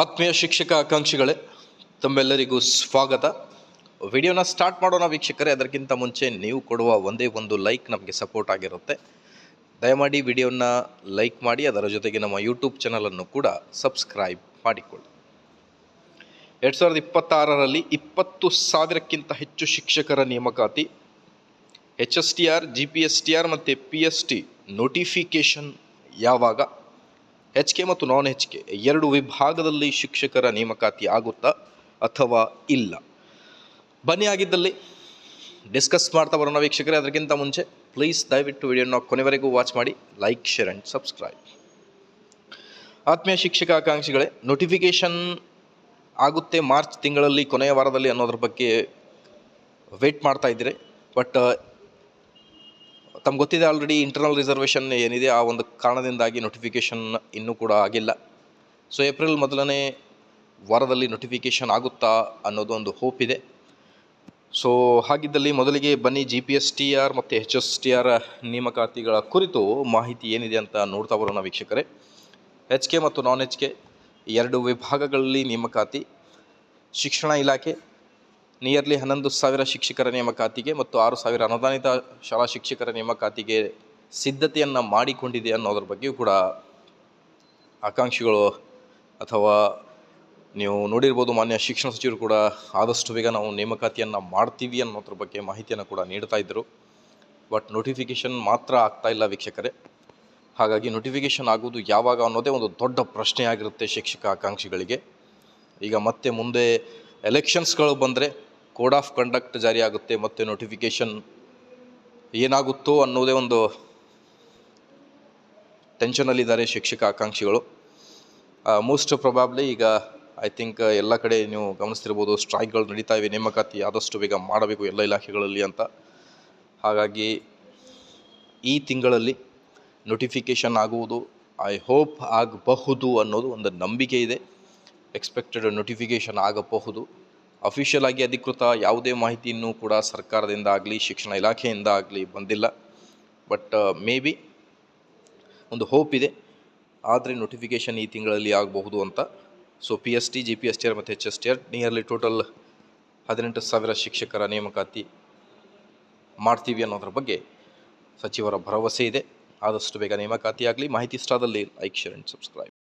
ಆತ್ಮೀಯ ಶಿಕ್ಷಕ ಆಕಾಂಕ್ಷಿಗಳೇ, ತಮ್ಮೆಲ್ಲರಿಗೂ ಸ್ವಾಗತ. ವಿಡಿಯೋನ ಸ್ಟಾರ್ಟ್ ಮಾಡೋಣ ವೀಕ್ಷಕರೇ. ಅದಕ್ಕಿಂತ ಮುಂಚೆ ನೀವು ಕೊಡುವ ಒಂದೇ ಒಂದು ಲೈಕ್ ನಮಗೆ ಸಪೋರ್ಟ್ ಆಗಿರುತ್ತೆ. ದಯಮಾಡಿ ವಿಡಿಯೋನ ಲೈಕ್ ಮಾಡಿ, ಅದರ ಜೊತೆಗೆ ನಮ್ಮ ಯೂಟ್ಯೂಬ್ ಚಾನಲನ್ನು ಕೂಡ ಸಬ್ಸ್ಕ್ರೈಬ್ ಮಾಡಿಕೊಳ್ಳಿ. 2026ರಲ್ಲಿ 20,000ಕ್ಕಿಂತ ಹೆಚ್ಚು ಶಿಕ್ಷಕರ ನೇಮಕಾತಿ. HSTR, GPSTR ಮತ್ತು PST ನೋಟಿಫಿಕೇಷನ್ ಯಾವಾಗ? HK ಮತ್ತು ನಾನ್ HK ಎರಡು ವಿಭಾಗದಲ್ಲಿ ಶಿಕ್ಷಕರ ನೇಮಕಾತಿ ಆಗುತ್ತಾ ಅಥವಾ ಇಲ್ಲ? ಬನ್ನಿ ಆಗಿದ್ದಲ್ಲಿ ಡಿಸ್ಕಸ್ ಮಾಡ್ತಾ ಬರೋಣ ವೀಕ್ಷಕರೇ. ಅದಕ್ಕಿಂತ ಮುಂಚೆ ಪ್ಲೀಸ್ ದಯವಿಟ್ಟು ವಿಡಿಯೋನ ಕೊನೆವರೆಗೂ ವಾಚ್ ಮಾಡಿ, ಲೈಕ್, ಶೇರ್ ಆ್ಯಂಡ್ ಸಬ್ಸ್ಕ್ರೈಬ್. ಆತ್ಮೀಯ ಶಿಕ್ಷಕ ಆಕಾಂಕ್ಷಿಗಳೇ, ನೋಟಿಫಿಕೇಷನ್ ಆಗುತ್ತೆ ಮಾರ್ಚ್ ತಿಂಗಳಲ್ಲಿ ಕೊನೆಯ ವಾರದಲ್ಲಿ ಅನ್ನೋದ್ರ ಬಗ್ಗೆ ವೇಟ್ ಮಾಡ್ತಾ ಇದ್ದೀರಿ. ಬಟ್ ತಮ್ಗೆ ಗೊತ್ತಿದೆ ಆಲ್ರೆಡಿ ಇಂಟರ್ನಲ್ ರಿಸರ್ವೇಷನ್ ಏನಿದೆ, ಆ ಒಂದು ಕಾರಣದಿಂದಾಗಿ ನೋಟಿಫಿಕೇಷನ್ ಇನ್ನೂ ಕೂಡ ಆಗಿಲ್ಲ. ಸೊ ಏಪ್ರಿಲ್ ಮೊದಲನೇ ವಾರದಲ್ಲಿ ನೋಟಿಫಿಕೇಷನ್ ಆಗುತ್ತಾ ಅನ್ನೋದು ಒಂದು ಹೋಪ್ ಇದೆ. ಸೊ ಹಾಗಿದ್ದಲ್ಲಿ ಮೊದಲಿಗೆ ಬನ್ನಿ GPSTR ಮತ್ತು HSTR ನೇಮಕಾತಿಗಳ ಕುರಿತು ಮಾಹಿತಿ ಏನಿದೆ ಅಂತ ನೋಡ್ತಾ ಬರೋಣ ವೀಕ್ಷಕರೇ. HK ಮತ್ತು ನಾನ್ HK ಎರಡು ವಿಭಾಗಗಳಲ್ಲಿ ನೇಮಕಾತಿ. ಶಿಕ್ಷಣ ಇಲಾಖೆ ನಿಯರ್ಲಿ 11,000 ಶಿಕ್ಷಕರ ನೇಮಕಾತಿಗೆ ಮತ್ತು 6,000 ಅನುದಾನಿತ ಶಾಲಾ ಶಿಕ್ಷಕರ ನೇಮಕಾತಿಗೆ ಸಿದ್ಧತೆಯನ್ನು ಮಾಡಿಕೊಂಡಿದೆ ಅನ್ನೋದ್ರ ಬಗ್ಗೆಯೂ ಕೂಡ ಆಕಾಂಕ್ಷಿಗಳು ಅಥವಾ ನೀವು ನೋಡಿರ್ಬೋದು, ಮಾನ್ಯ ಶಿಕ್ಷಣ ಸಚಿವರು ಕೂಡ ಆದಷ್ಟು ಬೇಗ ನಾವು ನೇಮಕಾತಿಯನ್ನು ಮಾಡ್ತೀವಿ ಅನ್ನೋದ್ರ ಬಗ್ಗೆ ಮಾಹಿತಿಯನ್ನು ಕೂಡ ನೀಡ್ತಾ ಇದ್ದರು. ಬಟ್ ನೋಟಿಫಿಕೇಷನ್ ಮಾತ್ರ ಆಗ್ತಾ ಇಲ್ಲ ವೀಕ್ಷಕರೇ. ಹಾಗಾಗಿ ನೋಟಿಫಿಕೇಷನ್ ಆಗುವುದು ಯಾವಾಗ ಅನ್ನೋದೇ ಒಂದು ದೊಡ್ಡ ಪ್ರಶ್ನೆ ಆಗಿರುತ್ತೆ ಶಿಕ್ಷಕ ಆಕಾಂಕ್ಷಿಗಳಿಗೆ. ಈಗ ಮತ್ತೆ ಮುಂದೆ ಎಲೆಕ್ಷನ್ಸ್ಗಳು ಬಂದರೆ ಕೋಡ್ ಆಫ್ ಕಂಡಕ್ಟ್ ಜಾರಿ ಆಗುತ್ತೆ, ಮತ್ತು ನೋಟಿಫಿಕೇಷನ್ ಏನಾಗುತ್ತೋ ಅನ್ನೋದೇ ಒಂದು ಟೆನ್ಷನಲ್ಲಿದ್ದಾರೆ ಶಿಕ್ಷಕ ಆಕಾಂಕ್ಷಿಗಳು. ಮೋಸ್ಟ್ ಪ್ರೊಬಾಬ್ಲಿ ಈಗ ಐ ಥಿಂಕ್ ಎಲ್ಲ ಕಡೆ ನೀವು ಗಮನಿಸ್ತಿರ್ಬೋದು, ಸ್ಟ್ರೈಕ್ಗಳು ನಡೀತಾ ಇವೆ. ನೇಮಕಾತಿ ಆದಷ್ಟು ಬೇಗ ಮಾಡಬೇಕು ಎಲ್ಲ ಇಲಾಖೆಗಳಲ್ಲಿ ಅಂತ. ಹಾಗಾಗಿ ಈ ತಿಂಗಳಲ್ಲಿ ನೋಟಿಫಿಕೇಷನ್ ಆಗುವುದು ಐ ಹೋಪ್ ಆಗಬಹುದು ಅನ್ನೋದು ಒಂದು ನಂಬಿಕೆ ಇದೆ. ಎಕ್ಸ್ಪೆಕ್ಟೆಡ್ ನೋಟಿಫಿಕೇಷನ್ ಆಗಬಹುದು. ಅಫಿಷಿಯಲ್ ಆಗಿ ಅಧಿಕೃತ ಯಾವುದೇ ಮಾಹಿತಿ ಇನ್ನೂ ಕೂಡ ಸರ್ಕಾರದಿಂದ ಆಗಲಿ ಶಿಕ್ಷಣ ಇಲಾಖೆಯಿಂದ ಆಗಲಿ ಬಂದಿಲ್ಲ. ಬಟ್ ಮೇ ಬಿ ಒಂದು ಹೋಪ್ ಇದೆ. ಆದರೆ ನೋಟಿಫಿಕೇಷನ್ ಈ ತಿಂಗಳಲ್ಲಿ ಆಗಬಹುದು ಅಂತ. ಸೊ PST, GPSTR ಮತ್ತು HSTR ನಿಯರ್ಲಿ ಟೋಟಲ್ 18,000 ಶಿಕ್ಷಕರ ನೇಮಕಾತಿ ಮಾಡ್ತೀವಿ ಅನ್ನೋದ್ರ ಬಗ್ಗೆ ಸಚಿವರ ಭರವಸೆ ಇದೆ. ಆದಷ್ಟು ಬೇಗ ನೇಮಕಾತಿ ಆಗಲಿ. ಮಾಹಿತಿ ಇಷ್ಟ ಆದಲ್ಲಿ ಲೈಕ್, ಶೇರ್ ಆ್ಯಂಡ್ ಸಬ್ಸ್ಕ್ರೈಬ್.